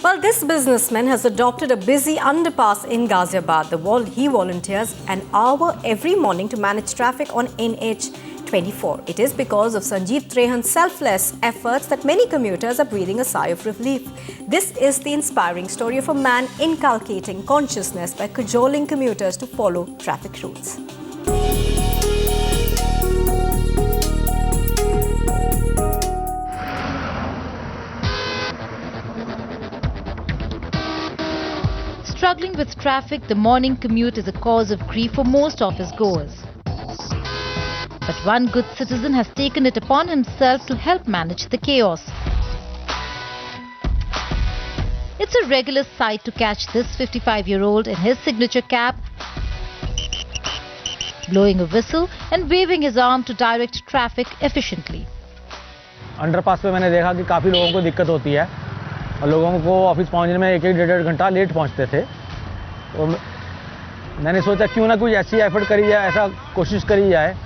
Well, this businessman has adopted a busy underpass in Ghaziabad. He volunteers an hour every morning to manage traffic on NH24. It is because of Sanjeev Trehan's selfless efforts that many commuters are breathing a sigh of relief. This is the inspiring story of a man inculcating consciousness by cajoling commuters to follow traffic rules. Struggling with traffic, the morning commute is a cause of grief for most office goers. But one good citizen has taken it upon himself to help manage the chaos. It's a regular sight to catch this 55-year-old in his signature cap, blowing a whistle and waving his arm to direct traffic efficiently. Underpass पे मैंने देखा कि काफ़ी लोगों को दिक्कत होती है और लोगों को ऑफिस पहुंचने में एक डेढ़ घंटा लेट पहुंचते थे। तो मैंने सोचा क्यों ना कोई ऐसी एफर्ट करी जाए, ऐसा कोशिश करी जाए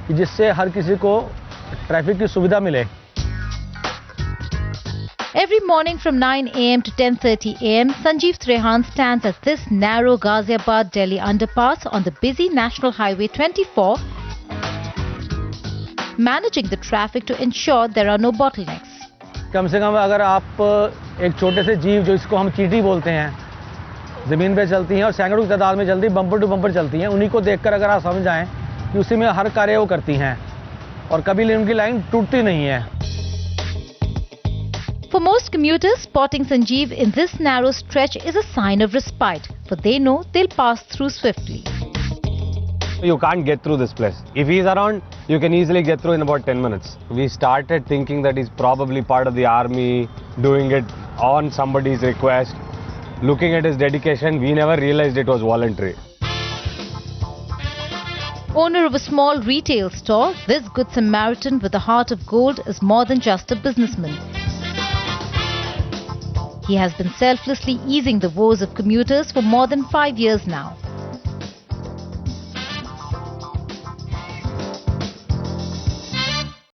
कि जिससे हर किसी को ट्रैफिक की सुविधा मिले। Every morning from 9 a.m. to 10:30 a.m., Sanjeev Trehan stands at this narrow Ghaziabad Delhi underpass on the busy National Highway 24, managing the traffic to ensure there are no bottlenecks. कम से कम अगर आप एक छोटे से जीव जो इसको हम चींटी बोलते हैं, ज़मीन पे चलती हैं और सैकड़ों की तादाद में चलती, बम्पर टू बम्पर चलती हैं, उन्हीं को देखकर अगर आप समझ जाएं कि उसी में हर कार्य वो करती हैं और कभी उनकी लाइन टूटती नहीं है। For most commuters, spotting Sanjeev in this narrow stretch is a sign of respite, for they know they'll pass through swiftly. You can't get through this place. If he's around, you can easily get through in about 10 minutes. We started thinking that he's probably part of the army, doing it on somebody's request. Looking at his dedication, we never realized it was voluntary. Owner of a small retail store, this Good Samaritan with a heart of gold is more than just a businessman. He has been selflessly easing the woes of commuters for more than 5 years now.